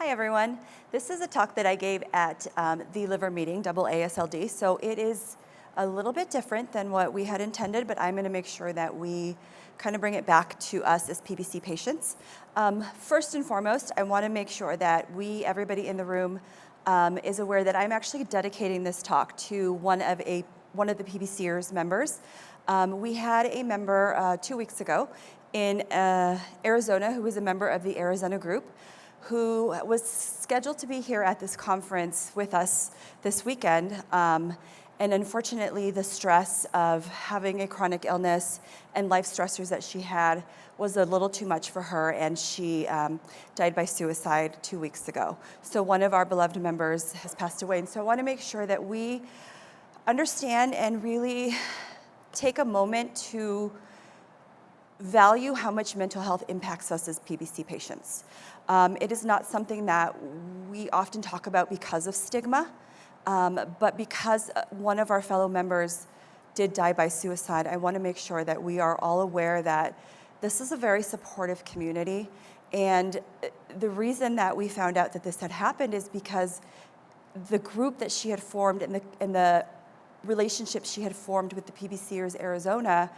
Hi everyone. This is a talk that I gave at the liver meeting, double ASLD, so it is a little bit different than what we had intended, but I'm going to make sure that we kind of bring it back to us as PBC patients. First and foremost, I want to make sure that everybody in the room is aware that I'm actually dedicating this talk to one of the PBCers members. We had a member 2 weeks ago in Arizona who was a member of the Arizona group, who was scheduled to be here at this conference with us this weekend. And unfortunately, the stress of having a chronic illness and life stressors that she had was a little too much for her, and she died by suicide 2 weeks ago. So one of our beloved members has passed away. And so I want to make sure that we understand and really take a moment to value how much mental health impacts us as PBC patients. It is not something that we often talk about because of stigma, but because one of our fellow members did die by suicide, I want to make sure that we are all aware that this is a very supportive community. And the reason that we found out that this had happened is because the group that she had formed and the relationship she had formed with the PBCers Arizona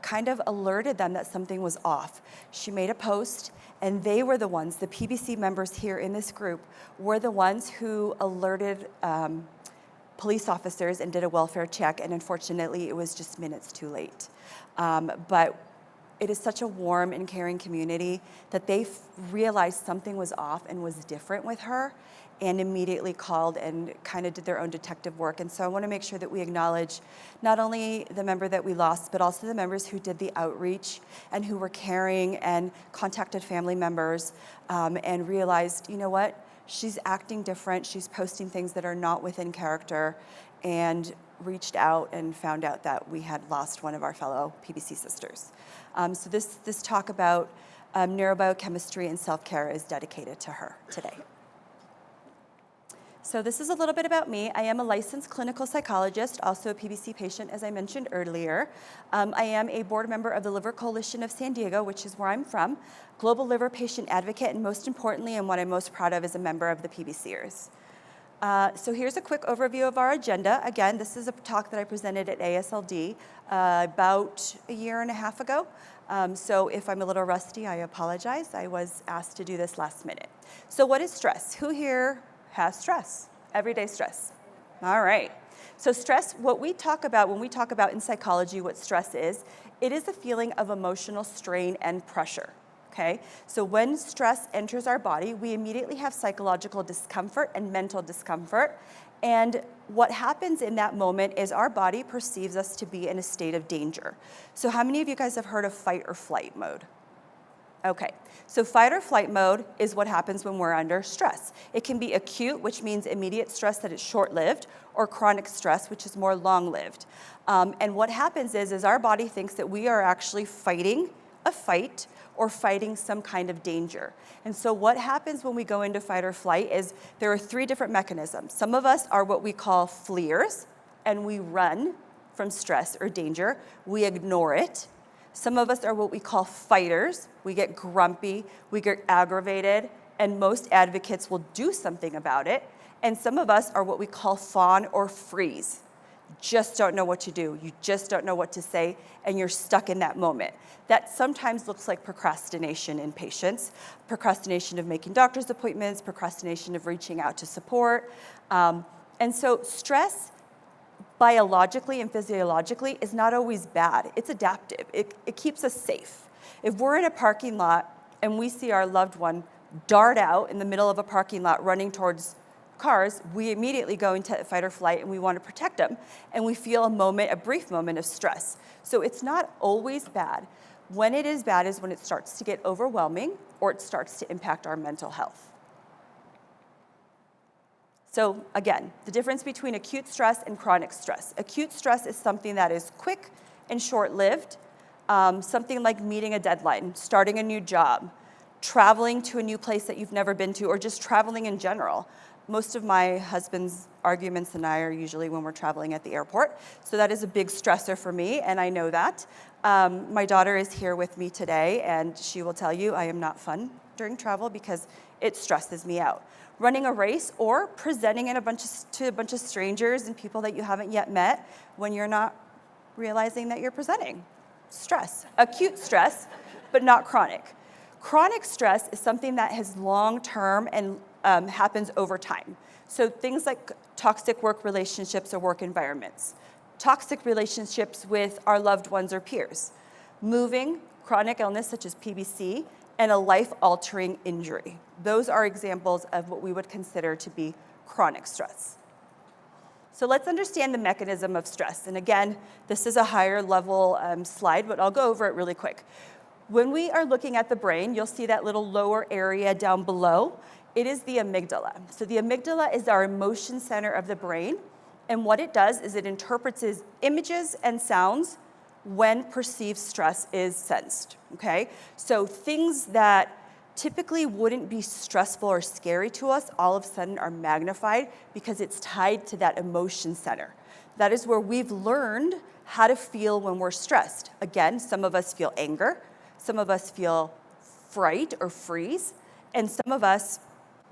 kind of alerted them that something was off. She made a post, and they were the ones, the PBC members here in this group, were the ones who alerted police officers and did a welfare check, and unfortunately it was just minutes too late. But it is such a warm and caring community that they realized something was off and was different with her, and immediately called and kind of did their own detective work. And so I want to make sure that we acknowledge not only the member that we lost, but also the members who did the outreach and who were caring and contacted family members and realized, you know what, she's acting different, she's posting things that are not within character, and reached out and found out that we had lost one of our fellow PBC sisters. So this talk about neurobiochemistry and self-care is dedicated to her today. So this is a little bit about me. I am a licensed clinical psychologist, also a PBC patient, as I mentioned earlier. I am a board member of the Liver Coalition of San Diego, which is where I'm from, global liver patient advocate, and most importantly, and what I'm most proud of, is a member of the PBCers. So here's a quick overview of our agenda. Again, this is a talk that I presented at ASLD about a year and a half ago. So if I'm a little rusty, I apologize. I was asked to do this last minute. So what is stress? Who here has stress? Everyday stress. All right. So stress, what we talk about when we talk about in psychology what stress is, it is a feeling of emotional strain and pressure. Okay? So when stress enters our body, we immediately have psychological discomfort and mental discomfort. And what happens in that moment is our body perceives us to be in a state of danger. So how many of you guys have heard of fight or flight mode? Okay, so fight or flight mode is what happens when we're under stress. It can be acute, which means immediate stress that is short-lived, or chronic stress, which is more long-lived. And what happens is our body thinks that we are actually fighting a fight or fighting some kind of danger. And so what happens when we go into fight or flight is there are 3 different mechanisms. Some of us are what we call fleers, and we run from stress or danger. We ignore it. Some of us are what we call fighters. We get grumpy, we get aggravated, and most advocates will do something about it. And some of us are what we call fawn or freeze. Just don't know what to do. You just don't know what to say, and you're stuck in that moment. That sometimes looks like procrastination in patients, procrastination of making doctor's appointments, procrastination of reaching out to support. And so stress, biologically and physiologically, is not always bad. It's adaptive. It keeps us safe. If we're in a parking lot and we see our loved one dart out in the middle of a parking lot running towards cars, we immediately go into fight or flight and we want to protect them. And we feel a brief moment of stress. So it's not always bad. When it is bad is when it starts to get overwhelming or it starts to impact our mental health. So again, the difference between acute stress and chronic stress. Acute stress is something that is quick and short-lived, something like meeting a deadline, starting a new job, traveling to a new place that you've never been to, or just traveling in general. Most of my husband's arguments and I are usually when we're traveling at the airport. So that is a big stressor for me, and I know that. My daughter is here with me today, and she will tell you I am not fun during travel because it stresses me out. Running a race or presenting in to a bunch of strangers and people that you haven't yet met when you're not realizing that you're presenting. Stress, acute stress, but not chronic. Chronic stress is something that is long-term and happens over time. So things like toxic work relationships or work environments, toxic relationships with our loved ones or peers, moving, chronic illness such as PBC, and a life-altering injury. Those are examples of what we would consider to be chronic stress. So let's understand the mechanism of stress. And again, this is a higher level slide, but I'll go over it really quick. When we are looking at the brain, you'll see that little lower area down below. It is the amygdala. So the amygdala is our emotion center of the brain. And what it does is it interprets images and sounds when perceived stress is sensed, okay? So things that typically wouldn't be stressful or scary to us all of a sudden are magnified because it's tied to that emotion center. That is where we've learned how to feel when we're stressed. Again, some of us feel anger, some of us feel fright or freeze, and some of us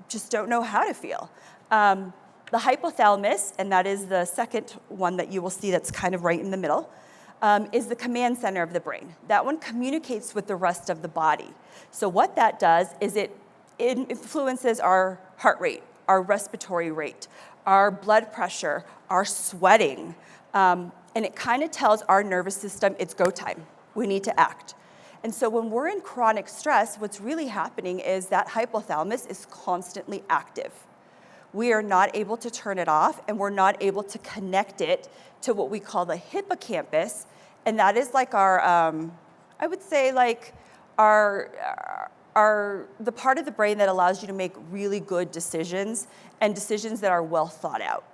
just don't know how to feel. The hypothalamus, and that is the second one that you will see that's kind of right in the middle, is the command center of the brain. That one communicates with the rest of the body. So what that does is it influences our heart rate, our respiratory rate, our blood pressure, our sweating, and it kind of tells our nervous system it's go time. We need to act. And so when we're in chronic stress, what's really happening is that hypothalamus is constantly active. We are not able to turn it off, and we're not able to connect it to what we call the hippocampus, and that is like our, I would say like the part of the brain that allows you to make really good decisions and decisions that are well thought out.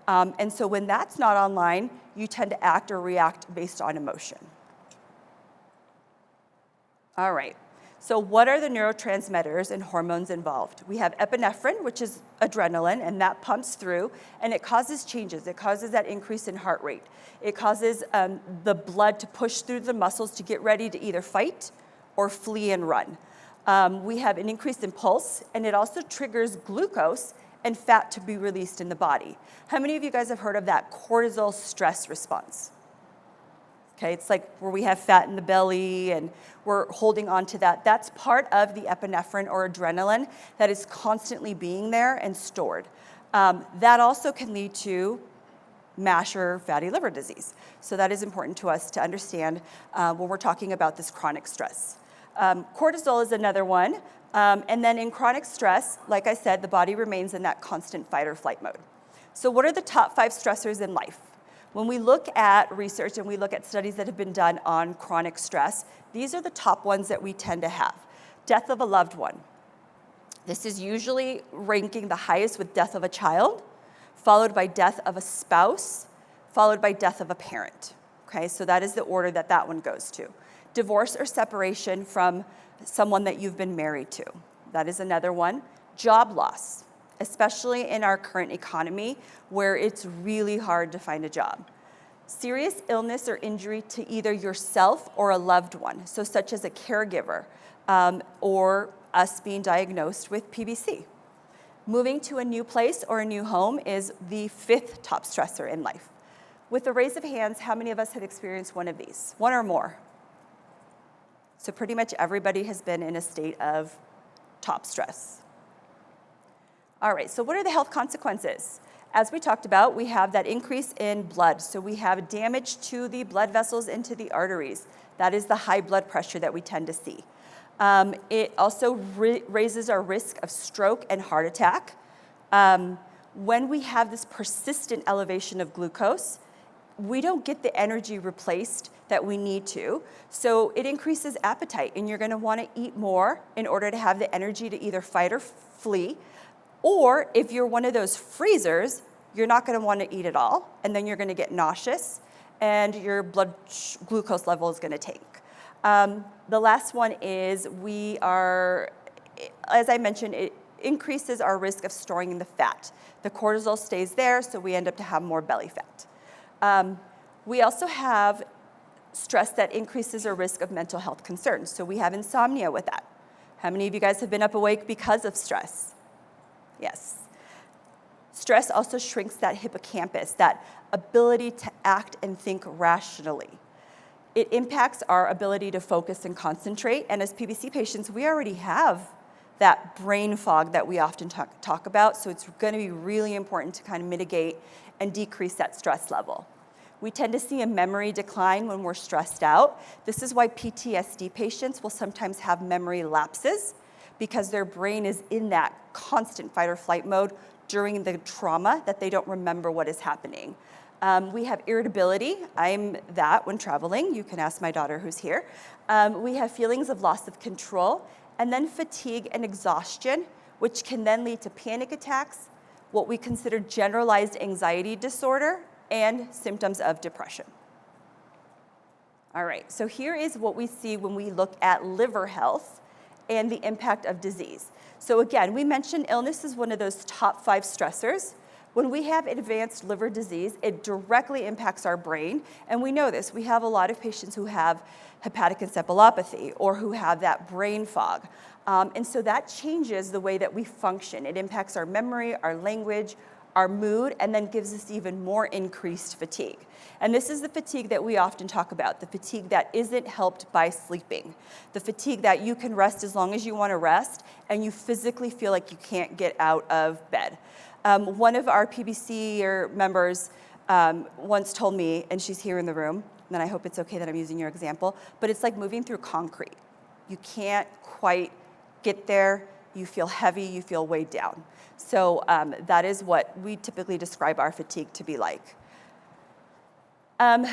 And so when that's not online, you tend to act or react based on emotion. All right, so what are the neurotransmitters and hormones involved? We have epinephrine, which is adrenaline, and that pumps through, and it causes changes. It causes that increase in heart rate. It causes the blood to push through the muscles to get ready to either fight or flee and run. We have an increase in pulse, and it also triggers glucose and fat to be released in the body. How many of you guys have heard of that cortisol stress response? Okay, it's like where we have fat in the belly and we're holding on to that. That's part of the epinephrine or adrenaline that is constantly being there and stored. That also can lead to MASH or fatty liver disease. So that is important to us to understand when we're talking about this chronic stress. Cortisol is another one. And then in chronic stress, like I said, the body remains in that constant fight or flight mode. So what are the top 5 stressors in life? When we look at research and we look at studies that have been done on chronic stress, these are the top ones that we tend to have. Death of a loved one. This is usually ranking the highest with death of a child, followed by death of a spouse, followed by death of a parent. Okay, so that is the order that that one goes to. Divorce or separation from someone that you've been married to. That is another one. Job loss, especially in our current economy where it's really hard to find a job. Serious illness or injury to either yourself or a loved one, so such as a caregiver or us being diagnosed with PBC. Moving to a new place or a new home is the 5th top stressor in life. With a raise of hands, how many of us have experienced one of these? One or more? So pretty much everybody has been in a state of top stress. All right, so what are the health consequences? As we talked about, we have that increase in blood. So we have damage to the blood vessels into the arteries. That is the high blood pressure that we tend to see. It also raises our risk of stroke and heart attack. When we have this persistent elevation of glucose, we don't get the energy replaced that we need to. So it increases appetite, and you're gonna wanna eat more in order to have the energy to either fight or flee. Or if you're one of those freezers, you're not gonna wanna eat at all, and then you're gonna get nauseous, and your blood glucose level is gonna tank. The last one is as I mentioned, it increases our risk of storing the fat. The cortisol stays there, so we end up to have more belly fat. We also have stress that increases our risk of mental health concerns. So we have insomnia with that. How many of you guys have been up awake because of stress? Yes. Stress also shrinks that hippocampus, that ability to act and think rationally. It impacts our ability to focus and concentrate, and as PBC patients, we already have that brain fog that we often talk about, so it's going to be really important to kind of mitigate and decrease that stress level. We tend to see a memory decline when we're stressed out. This is why PTSD patients will sometimes have memory lapses, because their brain is in that constant fight or flight mode during the trauma that they don't remember what is happening. We have irritability. I'm that when traveling. You can ask my daughter who's here. We have feelings of loss of control, and then fatigue and exhaustion, which can then lead to panic attacks, what we consider generalized anxiety disorder, and symptoms of depression. All right, so here is what we see when we look at liver health and the impact of disease. So again, we mentioned illness is one of those top 5 stressors. When we have advanced liver disease, it directly impacts our brain, and we know this. We have a lot of patients who have hepatic encephalopathy or who have that brain fog. And so that changes the way that we function. It impacts our memory, our language, our mood, and then gives us even more increased fatigue. And this is the fatigue that we often talk about, the fatigue that isn't helped by sleeping, the fatigue that you can rest as long as you want to rest, and you physically feel like you can't get out of bed. One of our PBC members once told me, and she's here in the room, and I hope it's okay that I'm using your example, but it's like moving through concrete. You can't quite get there, you feel heavy, you feel weighed down. So that is what we typically describe our fatigue to be like.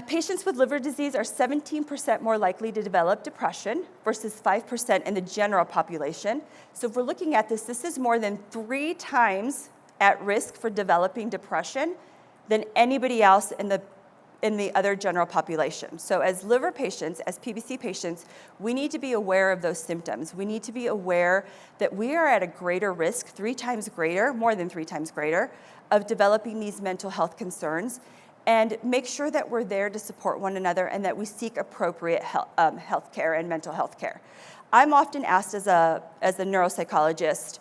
Patients with liver disease are 17% more likely to develop depression versus 5% in the general population. So if we're looking at this, this is more than 3 times at risk for developing depression than anybody else in the other general population. So as liver patients, as PBC patients, we need to be aware of those symptoms. We need to be aware that we are at a greater risk, 3 times greater, more than 3 times greater, of developing these mental health concerns, and make sure that we're there to support one another and that we seek appropriate health care and mental health care. I'm often asked as a neuropsychologist,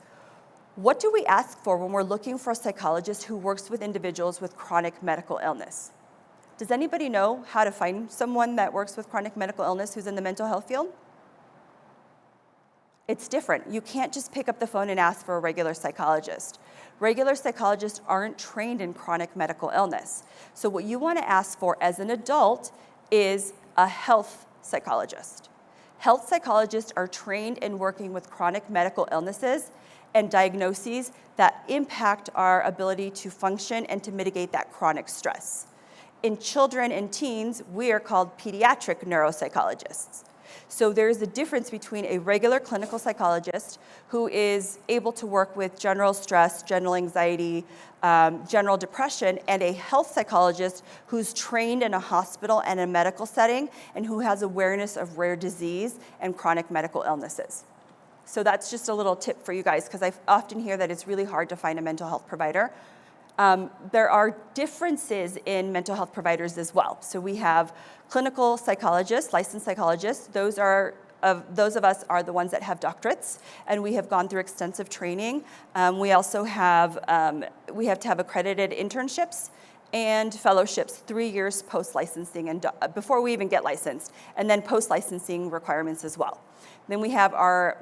what do we ask for when we're looking for a psychologist who works with individuals with chronic medical illness? Does anybody know how to find someone that works with chronic medical illness who's in the mental health field? It's different. You can't just pick up the phone and ask for a regular psychologist. Regular psychologists aren't trained in chronic medical illness. So what you want to ask for as an adult is a health psychologist. Health psychologists are trained in working with chronic medical illnesses and diagnoses that impact our ability to function and to mitigate that chronic stress. In children and teens, we are called pediatric neuropsychologists. So there's a difference between a regular clinical psychologist who is able to work with general stress, general anxiety, general depression, and a health psychologist who's trained in a hospital and a medical setting and who has awareness of rare disease and chronic medical illnesses. So that's just a little tip for you guys, because I often hear that it's really hard to find a mental health provider. There are differences in mental health providers as well. So we have clinical psychologists, licensed psychologists. Those of us are the ones that have doctorates, and we have gone through extensive training. We also have to have accredited internships and fellowships 3 years post-licensing and before we even get licensed, and then post-licensing requirements as well. Then we have our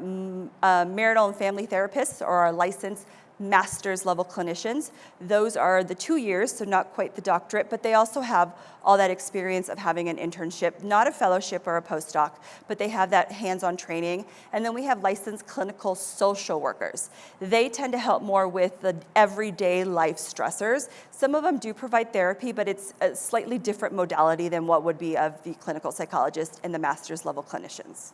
marital and family therapists, or our licensed master's level clinicians. Those are the 2 years, so not quite the doctorate, but they also have all that experience of having an internship, not a fellowship or a postdoc, but they have that hands-on training. And then we have licensed clinical social workers. They tend to help more with the everyday life stressors. Some of them do provide therapy, but it's a slightly different modality than what would be of the clinical psychologist and the master's level clinicians.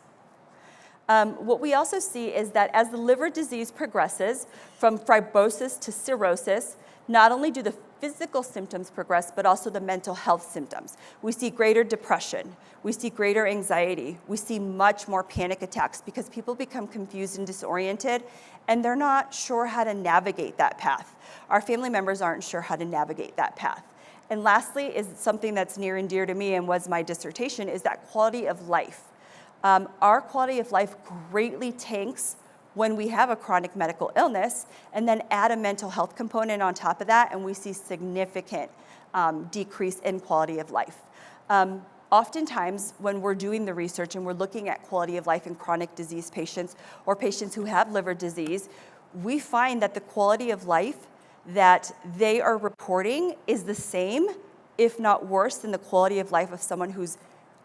What we also see is that as the liver disease progresses from fibrosis to cirrhosis, not only do the physical symptoms progress, but also the mental health symptoms. We see greater depression, we see greater anxiety, we see much more panic attacks because people become confused and disoriented, and they're not sure how to navigate that path. Our family members aren't sure how to navigate that path. And lastly, is something that's near and dear to me and was my dissertation, is that quality of life. Our quality of life greatly tanks when we have a chronic medical illness, and then add a mental health component on top of that, and we see significant decrease in quality of life. Oftentimes, when we're doing the research and we're looking at quality of life in chronic disease patients or patients who have liver disease, we find that the quality of life that they are reporting is the same, if not worse, than the quality of life of someone who's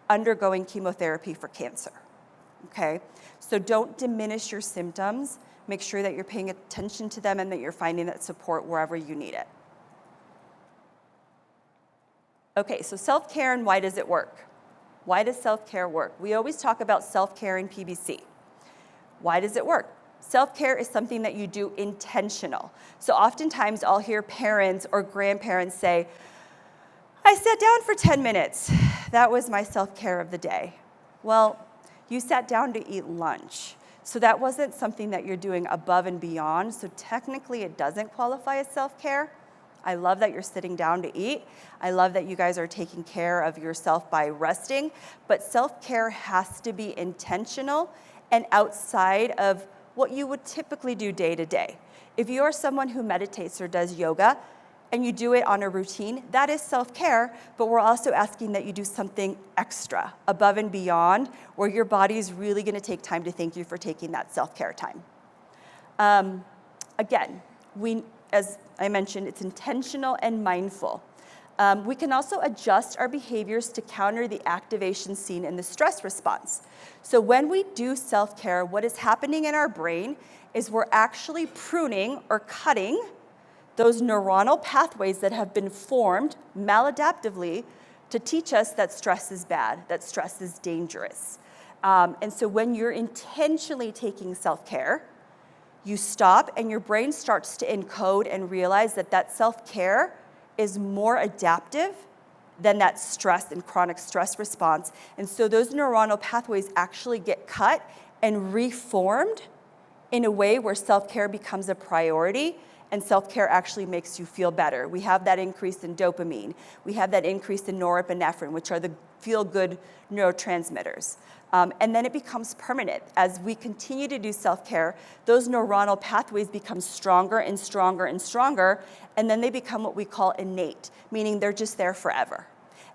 undergoing chemotherapy for cancer, okay? So don't diminish your symptoms. Make sure that you're paying attention to them and that you're finding that support wherever you need it. Okay, so self-care and why does it work? Why does self-care work? We always talk about self-care in PBC. Why does it work? Self-care is something that you do intentional. So oftentimes I'll hear parents or grandparents say, I sat down for 10 minutes. That was my self-care of the day. Well, you sat down to eat lunch. So that wasn't something that you're doing above and beyond. So technically it doesn't qualify as self-care. I love that you're sitting down to eat. I love that you guys are taking care of yourself by resting. But self-care has to be intentional and outside of what you would typically do day to day. If you are someone who meditates or does yoga and you do it on a routine, that is self-care, but we're also asking that you do something extra, above and beyond, where your body is really gonna take time to thank you for taking that self-care time. Again, as I mentioned, it's intentional and mindful. We can also adjust our behaviors to counter the activation seen in the stress response. So when we do self-care, what is happening in our brain is we're actually pruning or cutting those neuronal pathways that have been formed maladaptively to teach us that stress is bad, that stress is dangerous. And so when you're intentionally taking self-care, you stop and your brain starts to encode and realize that that self-care is more adaptive than that stress and chronic stress response. And so those neuronal pathways actually get cut and reformed in a way where self-care becomes a priority and self-care actually makes you feel better. We have that increase in dopamine. We have that increase in norepinephrine, which are the feel-good neurotransmitters. And then it becomes permanent. As we continue to do self-care, those neuronal pathways become stronger and stronger and stronger, and then they become what we call innate, meaning they're just there forever.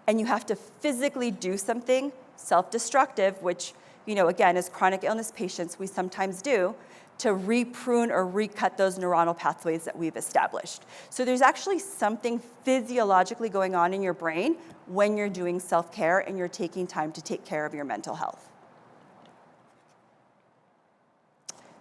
And you have to physically do something self-destructive, which, again, as chronic illness patients, we sometimes do, to reprune or recut those neuronal pathways that we've established. So there's actually something physiologically going on in your brain when you're doing self-care and you're taking time to take care of your mental health.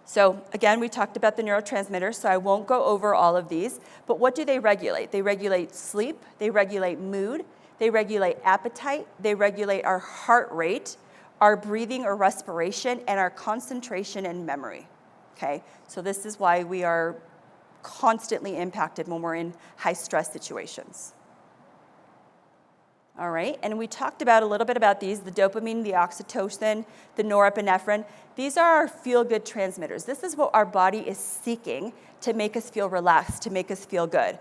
So again, we talked about the neurotransmitters, so I won't go over all of these, but what do they regulate? They regulate sleep, they regulate mood, they regulate appetite, they regulate our heart rate, our breathing or respiration, and our concentration and memory. Okay, so this is why we are constantly impacted when we're in high stress situations. All right, and we talked about a little bit about these, the dopamine, the oxytocin, the norepinephrine. These are our feel-good transmitters. This is what our body is seeking to make us feel relaxed, to make us feel good.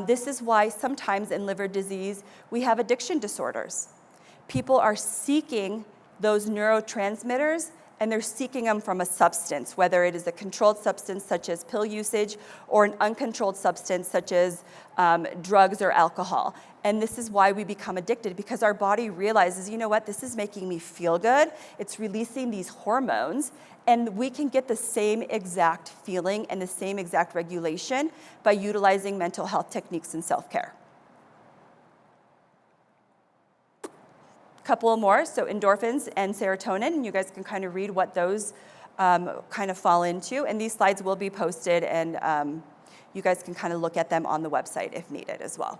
This is why sometimes in liver disease, we have addiction disorders. People are seeking those neurotransmitters and they're seeking them from a substance, whether it is a controlled substance such as pill usage or an uncontrolled substance such as drugs or alcohol. And this is why we become addicted, because our body realizes, you know what, this is making me feel good. It's releasing these hormones, and we can get the same exact feeling and the same exact regulation by utilizing mental health techniques and self-care. Couple more, so endorphins and serotonin, and you guys can kind of read what those kind of fall into, and these slides will be posted, and you guys can kind of look at them on the website if needed as well.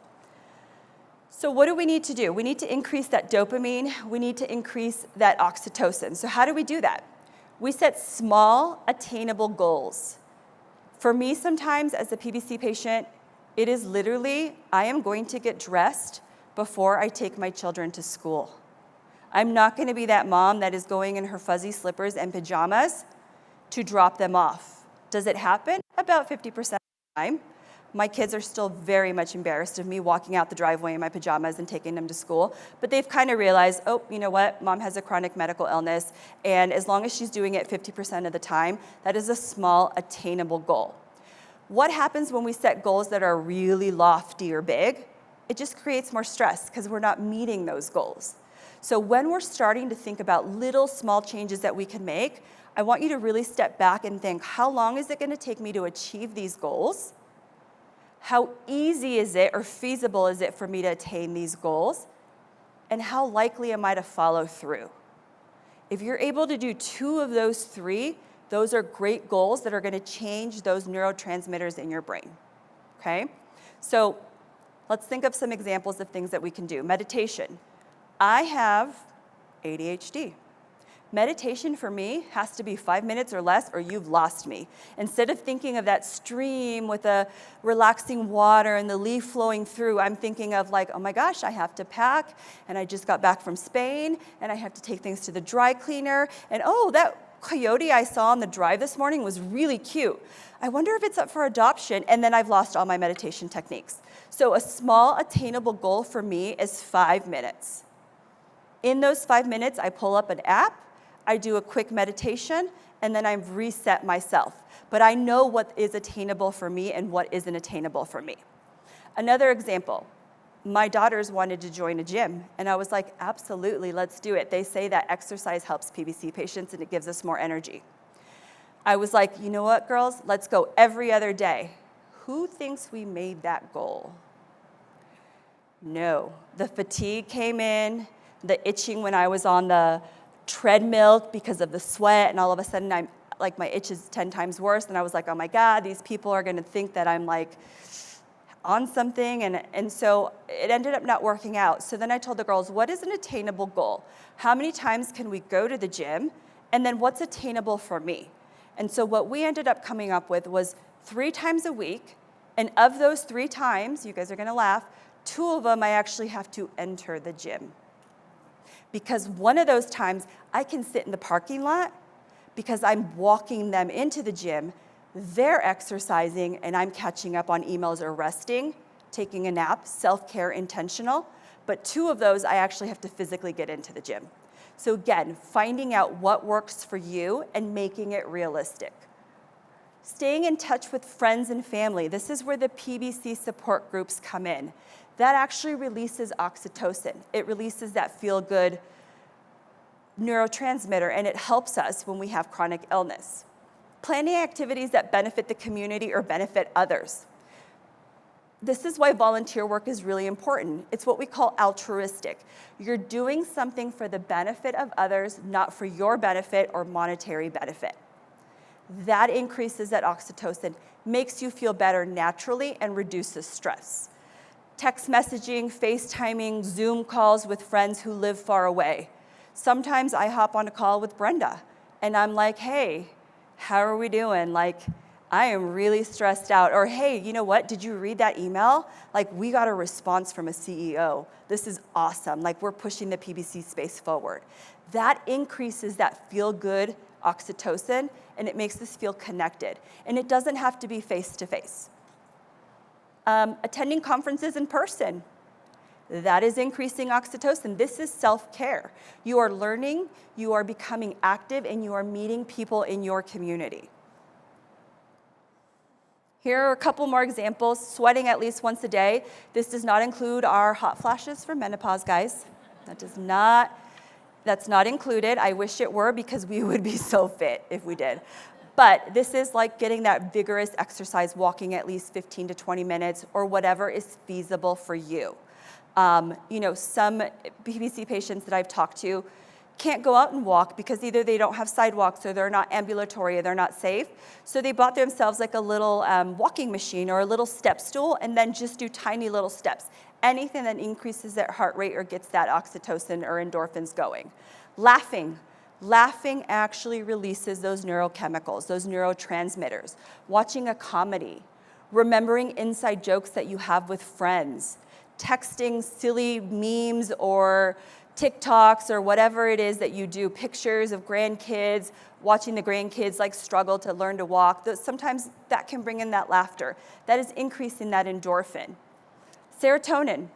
So what do we need to do? We need to increase that dopamine, we need to increase that oxytocin. So how do we do that? We set small, attainable goals. For me, sometimes as a PBC patient, it is literally, I am going to get dressed before I take my children to school. I'm not going to be that mom that is going in her fuzzy slippers and pajamas to drop them off. Does it happen? About 50% of the time. My kids are still very much embarrassed of me walking out the driveway in my pajamas and taking them to school, but they've kind of realized, oh, you know what, mom has a chronic medical illness, and as long as she's doing it 50% of the time, that is a small, attainable goal. What happens when we set goals that are really lofty or big? It just creates more stress because we're not meeting those goals. So when we're starting to think about little small changes that we can make, I want you to really step back and think, how long is it going to take me to achieve these goals? How easy is it or feasible is it for me to attain these goals? And how likely am I to follow through? If you're able to do 2 of those 3, those are great goals that are going to change those neurotransmitters in your brain, okay? So let's think of some examples of things that we can do. Meditation. I have ADHD. Meditation for me has to be 5 minutes or less, or you've lost me. Instead of thinking of that stream with the relaxing water and the leaf flowing through, I'm thinking of like, oh my gosh, I have to pack, and I just got back from Spain, and I have to take things to the dry cleaner, and oh, that coyote I saw on the drive this morning was really cute. I wonder if it's up for adoption, and then I've lost all my meditation techniques. So a small attainable goal for me is 5 minutes. In those 5 minutes, I pull up an app, I do a quick meditation, and then I've reset myself. But I know what is attainable for me and what isn't attainable for me. Another example, my daughters wanted to join a gym, and I was like, absolutely, let's do it. They say that exercise helps PBC patients and it gives us more energy. I was like, you know what, girls? Let's go every other day. Who thinks we made that goal? No. The fatigue came in, the itching when I was on the treadmill because of the sweat, and all of a sudden I'm like, my itch is 10 times worse, and I was like, oh my God, these people are gonna think that I'm like on something, and so it ended up not working out. So then I told the girls, what is an attainable goal? How many times can we go to the gym, and then what's attainable for me? And so what we ended up coming up with was 3 times a week, and of those 3 times, you guys are gonna laugh, 2 of them I actually have to enter the gym. Because one of those times I can sit in the parking lot because I'm walking them into the gym, they're exercising, and I'm catching up on emails or resting, taking a nap, self-care, intentional. But 2 of those I actually have to physically get into the gym. So again, finding out what works for you and making it realistic. Staying in touch with friends and family. This is where the PBC support groups come in. That actually releases oxytocin. It releases that feel-good neurotransmitter, and it helps us when we have chronic illness. Planning activities that benefit the community or benefit others. This is why volunteer work is really important. It's what we call altruistic. You're doing something for the benefit of others, not for your benefit or monetary benefit. That increases that oxytocin, makes you feel better naturally, and reduces stress. Text messaging, FaceTiming, Zoom calls with friends who live far away. Sometimes I hop on a call with Brenda, and I'm like, hey, how are we doing? Like, I am really stressed out. Or, hey, you know what? Did you read that email? Like, we got a response from a CEO. This is awesome. Like, we're pushing the PBC space forward. That increases that feel-good oxytocin, and it makes us feel connected. And it doesn't have to be face-to-face. Attending conferences in person. That is increasing oxytocin. This is self-care. You are learning, you are becoming active, and you are meeting people in your community. Here are a couple more examples. Sweating at least once a day. This does not include our hot flashes for menopause, guys. That's not included. I wish it were, because we would be so fit if we did. But this is like getting that vigorous exercise, walking at least 15 to 20 minutes, or whatever is feasible for you. You know, some PBC patients that I've talked to can't go out and walk because either they don't have sidewalks, or they're not ambulatory, or they're not safe. So they bought themselves like a little walking machine or a little step stool, and then just do tiny little steps. Anything that increases their heart rate or gets that oxytocin or endorphins going. Laughing. Laughing actually releases those neurochemicals, those neurotransmitters. Watching a comedy, remembering inside jokes that you have with friends, texting silly memes or TikToks or whatever it is that you do, pictures of grandkids, watching the grandkids like struggle to learn to walk, sometimes that can bring in that laughter. That is increasing that endorphin. Serotonin.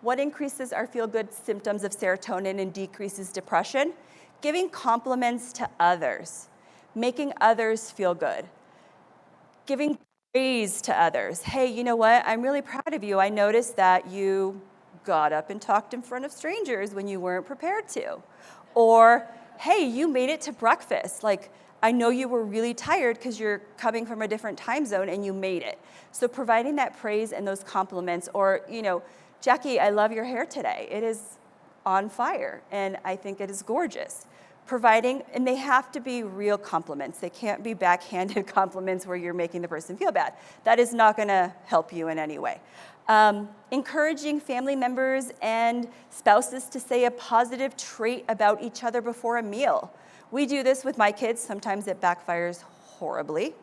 What increases our feel-good symptoms of serotonin and decreases depression? Giving compliments to others, making others feel good, giving praise to others. Hey, you know what? I'm really proud of you. I noticed that you got up and talked in front of strangers when you weren't prepared to. Or, hey, you made it to breakfast. Like, I know you were really tired because you're coming from a different time zone and you made it. So providing that praise and those compliments, or, you know, Jackie, I love your hair today. It is on fire and I think it is gorgeous. Providing, and they have to be real compliments. They can't be backhanded compliments where you're making the person feel bad. That is not gonna help you in any way. Encouraging family members and spouses to say a positive trait about each other before a meal. We do this with my kids. Sometimes it backfires horribly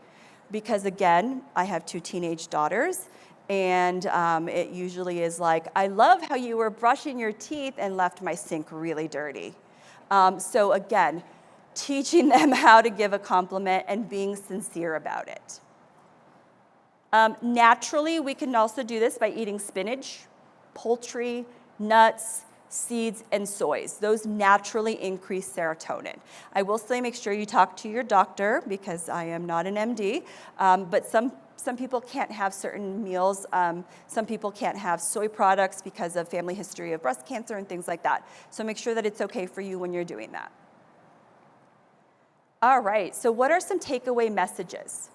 because, again, I have 2 teenage daughters, and it usually is like, I love how you were brushing your teeth and left my sink really dirty. So again, teaching them how to give a compliment and being sincere about it. Naturally, we can also do this by eating spinach, poultry, nuts, seeds, and soys. Those naturally increase serotonin. I will say make sure you talk to your doctor because I am not an MD, but some people can't have certain meals. Some people can't have soy products because of family history of breast cancer and things like that. So make sure that it's okay for you when you're doing that. All right, so what are some takeaway messages?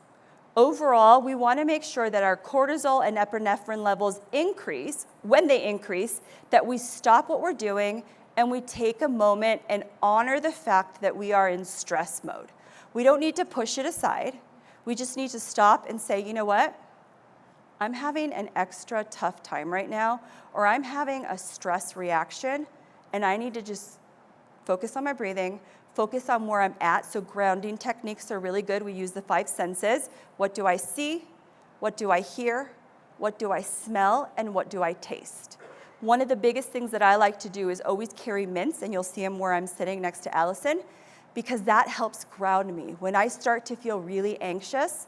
Overall, we want to make sure that our cortisol and epinephrine levels increase. When they increase, that we stop what we're doing and we take a moment and honor the fact that we are in stress mode. We don't need to push it aside. We just need to stop and say, you know what? I'm having an extra tough time right now, or I'm having a stress reaction, and I need to just focus on my breathing, focus on where I'm at. So grounding techniques are really good. We use the 5 senses. What do I see? What do I hear? What do I smell? And what do I taste? One of the biggest things that I like to do is always carry mints, and you'll see them where I'm sitting next to Allison, because that helps ground me. When I start to feel really anxious,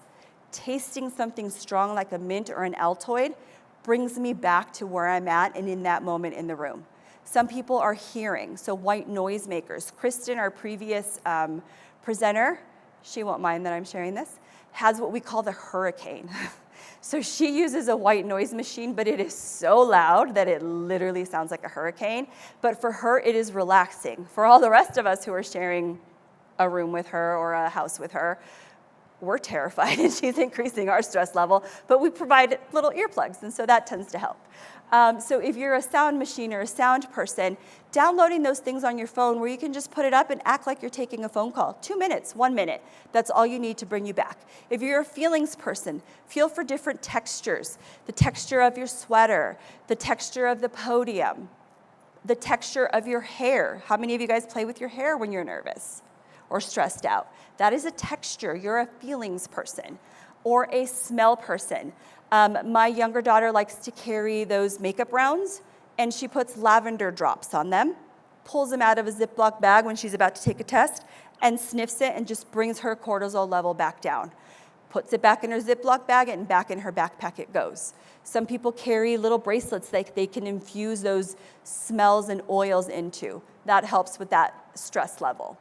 tasting something strong like a mint or an Altoid brings me back to where I'm at and in that moment in the room. Some people are hearing, so white noise makers. Kristen, our previous presenter, she won't mind that I'm sharing this, has what we call the hurricane. So she uses a white noise machine, but it is so loud that it literally sounds like a hurricane. But for her, it is relaxing. For all the rest of us who are sharing a room with her or a house with her, we're terrified and she's increasing our stress level, but we provide little earplugs, and so that tends to help. So if you're a sound machine or a sound person, downloading those things on your phone where you can just put it up and act like you're taking a phone call. 2 minutes, 1 minute, that's all you need to bring you back. If you're a feelings person, feel for different textures. The texture of your sweater, the texture of the podium, the texture of your hair. How many of you guys play with your hair when you're nervous or stressed out? That is a texture. You're a feelings person or a smell person. My younger daughter likes to carry those makeup rounds, and she puts lavender drops on them, pulls them out of a Ziploc bag when she's about to take a test, and sniffs it and just brings her cortisol level back down. Puts it back in her Ziploc bag, and back in her backpack it goes. Some people carry little bracelets that they can infuse those smells and oils into. That helps with that stress level.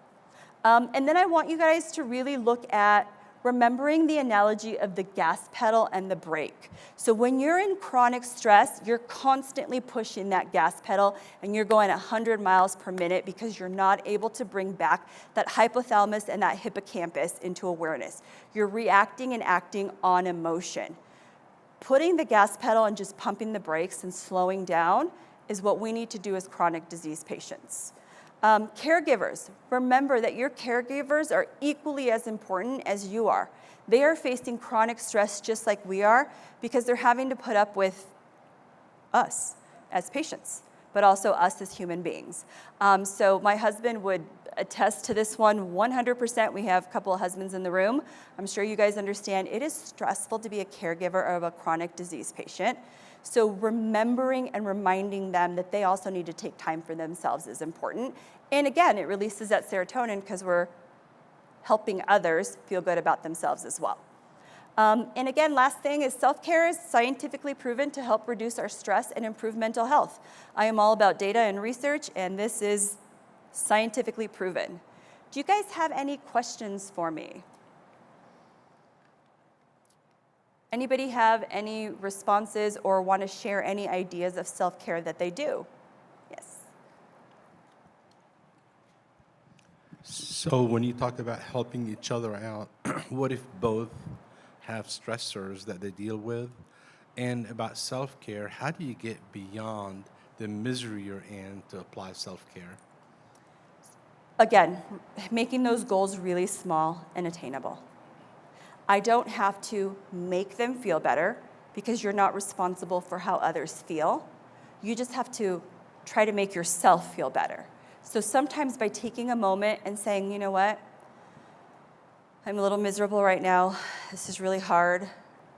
And then I want you guys to really look at remembering the analogy of the gas pedal and the brake. So when you're in chronic stress, you're constantly pushing that gas pedal and you're going 100 miles per minute because you're not able to bring back that hypothalamus and that hippocampus into awareness. You're reacting and acting on emotion. Putting the gas pedal and just pumping the brakes and slowing down is what we need to do as chronic disease patients. Caregivers, remember that your caregivers are equally as important as you are. They are facing chronic stress just like we are because they're having to put up with us as patients, but also us as human beings. So my husband would attest to this one 100%. We have a couple of husbands in the room. I'm sure you guys understand it is stressful to be a caregiver of a chronic disease patient. So remembering and reminding them that they also need to take time for themselves is important. And again, it releases that serotonin because we're helping others feel good about themselves as well. And again, last thing is self-care is scientifically proven to help reduce our stress and improve mental health. I am all about data and research, and this is scientifically proven. Do you guys have any questions for me? Anybody have any responses or want to share any ideas of self-care that they do? Yes. So when you talk about helping each other out, what if both have stressors that they deal with? And about self-care, how do you get beyond the misery you're in to apply self-care? Again, making those goals really small and attainable. I don't have to make them feel better because you're not responsible for how others feel. You just have to try to make yourself feel better. So sometimes by taking a moment and saying, you know what, I'm a little miserable right now. This is really hard.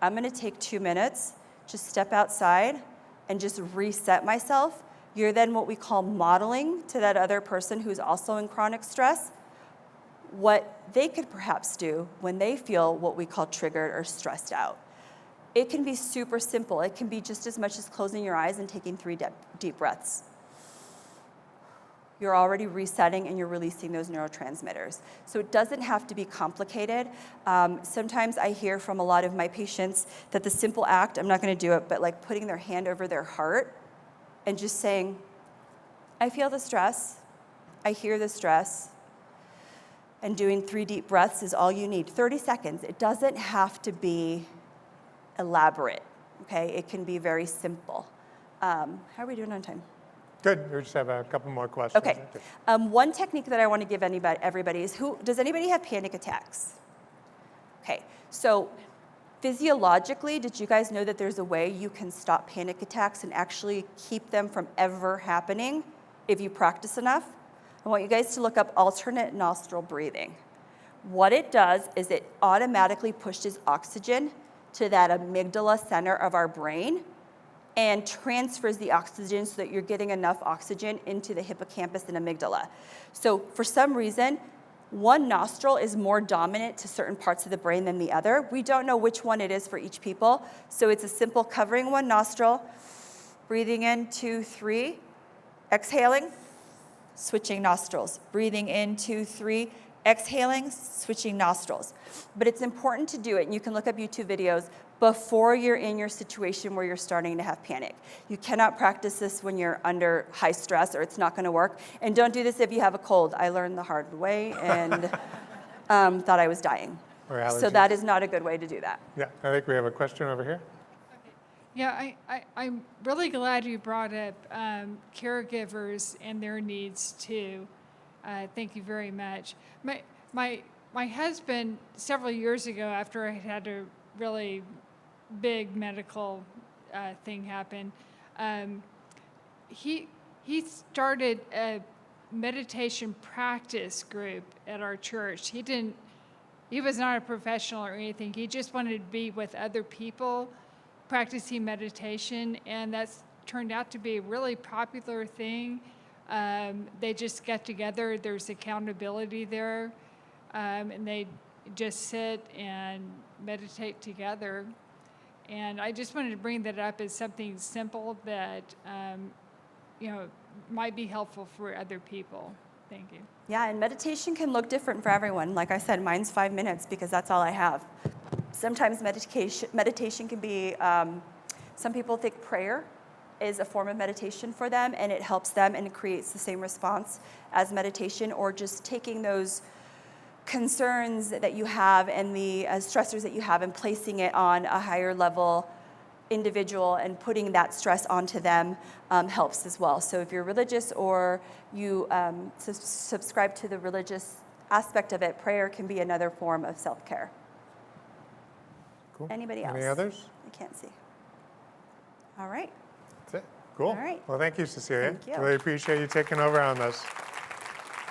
I'm gonna take 2 minutes, just step outside and just reset myself. You're then what we call modeling to that other person who's also in chronic stress what they could perhaps do when they feel what we call triggered or stressed out. It can be super simple. It can be just as much as closing your eyes and taking 3 deep breaths. You're already resetting and you're releasing those neurotransmitters. So it doesn't have to be complicated. Sometimes I hear from a lot of my patients that the simple act, I'm not gonna do it, but like putting their hand over their heart and just saying, I feel the stress, I hear the stress, and doing 3 deep breaths is all you need. 30 seconds. It doesn't have to be elaborate, okay? It can be very simple. How are we doing on time? Good. We just have a couple more questions. Okay. One technique that I want to give everybody is, does anybody have panic attacks? Okay. So physiologically, did you guys know that there's a way you can stop panic attacks and actually keep them from ever happening if you practice enough? I want you guys to look up alternate nostril breathing. What it does is it automatically pushes oxygen to that amygdala center of our brain and transfers the oxygen so that you're getting enough oxygen into the hippocampus and amygdala. So for some reason, one nostril is more dominant to certain parts of the brain than the other. We don't know which one it is for each people. So it's a simple covering one nostril, breathing in, 2, 3, exhaling, switching nostrils. Breathing in, 2, 3, exhaling, switching nostrils. But it's important to do it, and you can look up YouTube videos before you're in your situation where you're starting to have panic. You cannot practice this when you're under high stress or it's not gonna work. And don't do this if you have a cold. I learned the hard way and thought I was dying. So that is not a good way to do that. Yeah, I think we have a question over here. Yeah, I'm really glad you brought up caregivers and their needs too. Thank you very much. My husband, several years ago, after I had a really big medical thing happen, he started a meditation practice group at our church. He was not a professional or anything. He just wanted to be with other people practicing meditation, and that's turned out to be a really popular thing. They just get together, there's accountability there, and they just sit and meditate together. And I just wanted to bring that up as something simple that might be helpful for other people. Thank you. Yeah, and meditation can look different for everyone. Like I said, mine's 5 minutes because that's all I have. Sometimes meditation can be, some people think prayer is a form of meditation for them, and it helps them and it creates the same response as meditation, or just taking those concerns that you have and the stressors that you have and placing it on a higher level individual and putting that stress onto them helps as well. So if you're religious or you subscribe to the religious aspect of it, prayer can be another form of self-care. Cool. Anybody else? Any others? I can't see. All right. That's it. Cool. All right. Well, thank you, Cecilia. Thank you. Really appreciate you taking over on this.